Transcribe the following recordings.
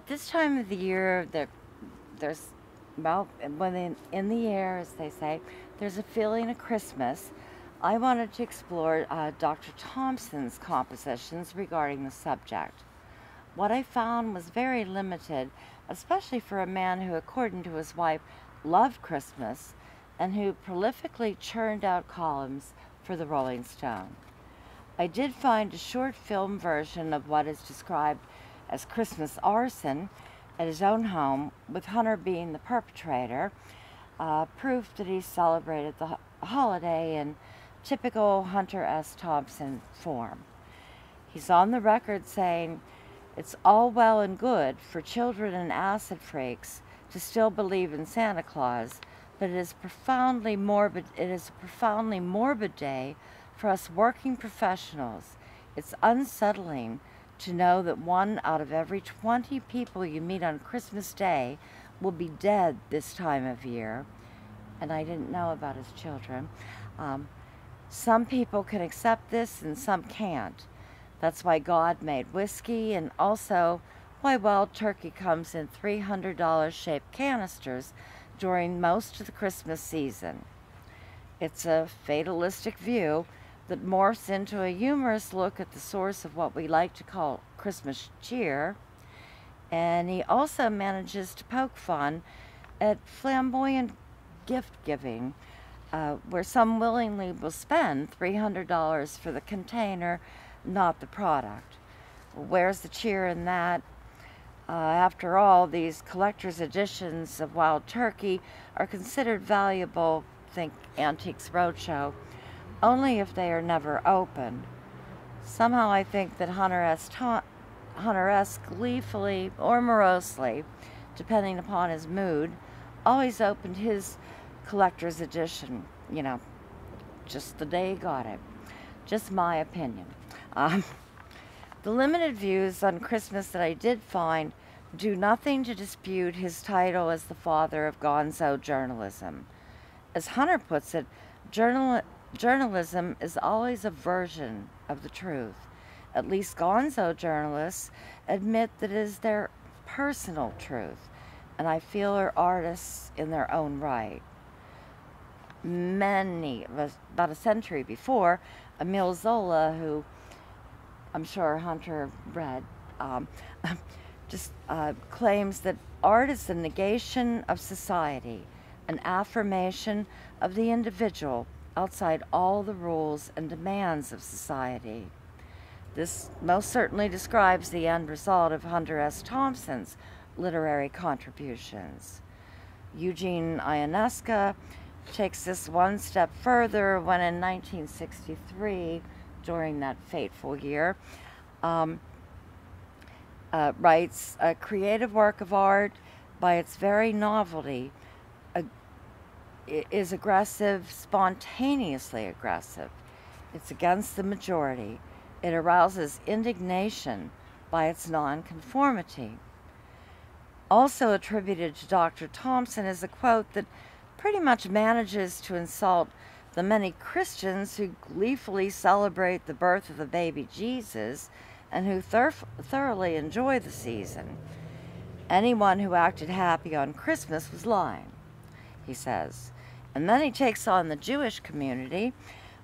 This time of the year, there's, well, when in the air, as they say, there's a feeling of Christmas. I wanted to explore Dr. Thompson's compositions regarding the subject. What I found was very limited, especially for a man who, according to his wife, loved Christmas and who prolifically churned out columns for the Rolling Stone. I did find a short film version of what is described as Christmas arson at his own home, with Hunter being the perpetrator, proof that he celebrated the holiday in typical Hunter S. Thompson form. He's on the record saying, "It's all well and good for children and acid freaks to still believe in Santa Claus, but it is a profoundly morbid day for us working professionals. It's unsettling to know that 1 out of every 20 people you meet on Christmas Day will be dead this time of year." And I didn't know about his children. Some people can accept this and some can't. That's why God made whiskey, and also why wild turkey comes in $300 shaped canisters during most of the Christmas season. It's a fatalistic view that morphs into a humorous look at the source of what we like to call Christmas cheer, and he also manages to poke fun at flamboyant gift giving, where some willingly will spend $300 for the container, not the product. Where's the cheer in that? After all, these collector's editions of wild turkey are considered valuable, think Antiques Roadshow, only if they are never opened. Somehow I think that Hunter S. gleefully or morosely, depending upon his mood, always opened his collector's edition, just the day he got it. Just my opinion. The limited views on Christmas that I did find do nothing to dispute his title as the father of gonzo journalism. As Hunter puts it, journalism is always a version of the truth. At least gonzo journalists admit that it is their personal truth, and I feel are artists in their own right. About a century before, Emile Zola, who I'm sure Hunter read, claims that art is the negation of society, an affirmation of the individual outside all the rules and demands of society. This most certainly describes the end result of Hunter S. Thompson's literary contributions. Eugene Ionesco takes this one step further when in 1963, during that fateful year, writes, "A creative work of art, by its very novelty, is aggressive, spontaneously aggressive. It's against the majority. It arouses indignation by its nonconformity." Also attributed to Dr. Thompson is a quote that pretty much manages to insult the many Christians who gleefully celebrate the birth of the baby Jesus and who thoroughly enjoy the season. Anyone who acted happy on Christmas was lying, he says. And then he takes on the Jewish community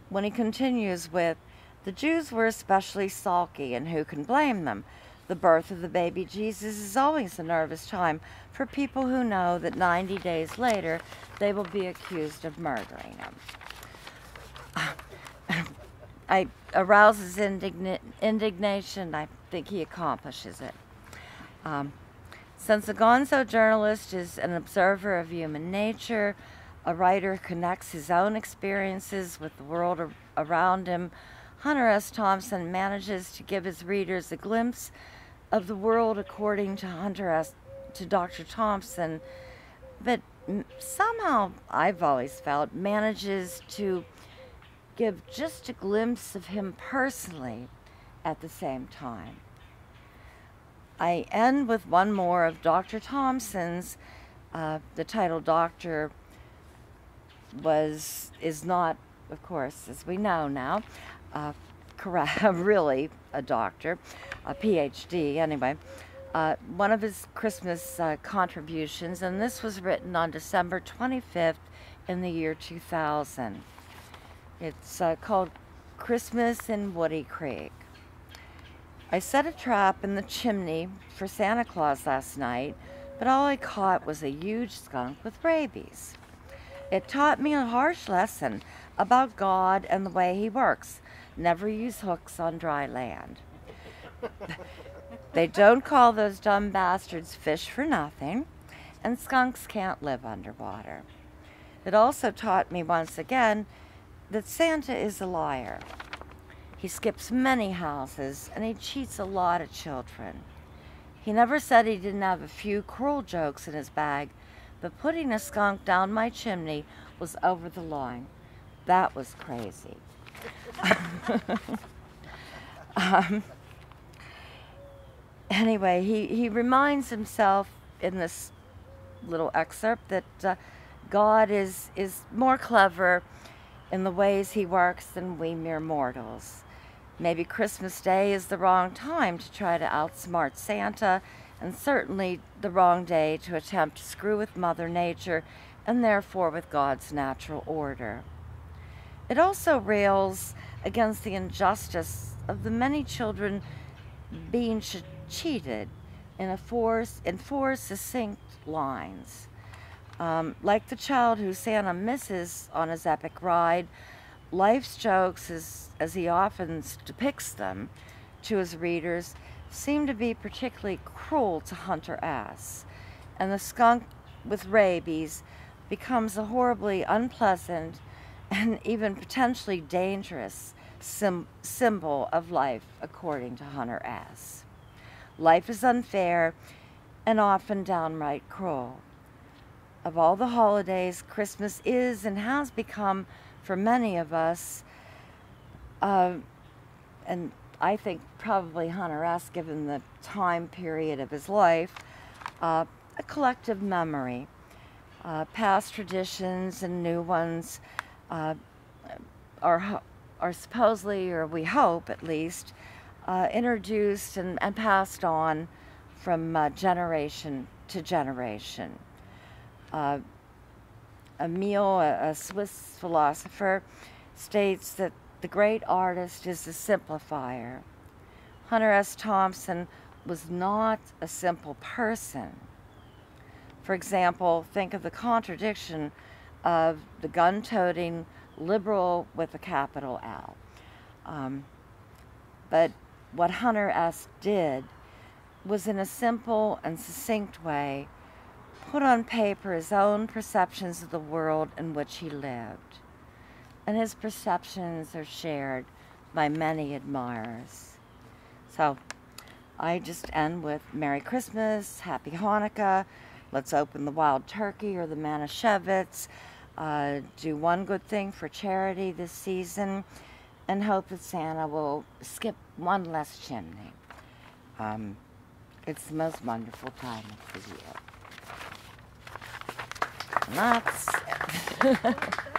when he continues with, "The Jews were especially sulky, and who can blame them? The birth of the baby Jesus is always a nervous time for people who know that 90 days later they will be accused of murdering him." I arouses indignation. I think he accomplishes it. Since a gonzo journalist is an observer of human nature, a writer who connects his own experiences with the world around him, Hunter S. Thompson manages to give his readers a glimpse of the world according to Dr. Thompson, but somehow I've always felt manages to give just a glimpse of him personally at the same time. I end with one more of Dr. Thompson's. The title Doctor is not, of course, as we know now, really a doctor, a PhD anyway. one of his Christmas contributions, and this was written on December 25th in the year 2000. It's called Christmas in Woody Creek. I set a trap in the chimney for Santa Claus last night, but all I caught was a huge skunk with rabies. It taught me a harsh lesson about God and the way He works. Never use hooks on dry land. They don't call those dumb bastards fish for nothing, and skunks can't live underwater. It also taught me once again that Santa is a liar. He skips many houses, and he cheats a lot of children. He never said he didn't have a few cruel jokes in his bag, but putting a skunk down my chimney was over the line. That was crazy. Anyway, he reminds himself in this little excerpt that God is more clever in the ways He works than we mere mortals. Maybe Christmas Day is the wrong time to try to outsmart Santa, and certainly the wrong day to attempt to screw with Mother Nature and therefore with God's natural order. It also rails against the injustice of the many children being cheated in four succinct lines. Like the child who Santa misses on his epic ride, life's jokes, as he often depicts them to his readers, seem to be particularly cruel to Hunter S. And the skunk with rabies becomes a horribly unpleasant and even potentially dangerous symbol of life, according to Hunter S. Life is unfair and often downright cruel. Of all the holidays, Christmas is and has become, for many of us, and I think probably Hunter S., given the time period of his life, a collective memory. Past traditions and new ones are supposedly, or we hope at least, introduced and passed on from generation to generation. Emile, a Swiss philosopher, states that the great artist is the simplifier. Hunter S. Thompson was not a simple person. For example, think of the contradiction of the gun-toting liberal with a capital L. But what Hunter S. did was, in a simple and succinct way, put on paper his own perceptions of the world in which he lived. And his perceptions are shared by many admirers. So I just end with Merry Christmas, Happy Hanukkah, let's open the wild turkey or the Manischewitz, do one good thing for charity this season, and hope that Santa will skip one less chimney. It's the most wonderful time of the year. And that's it.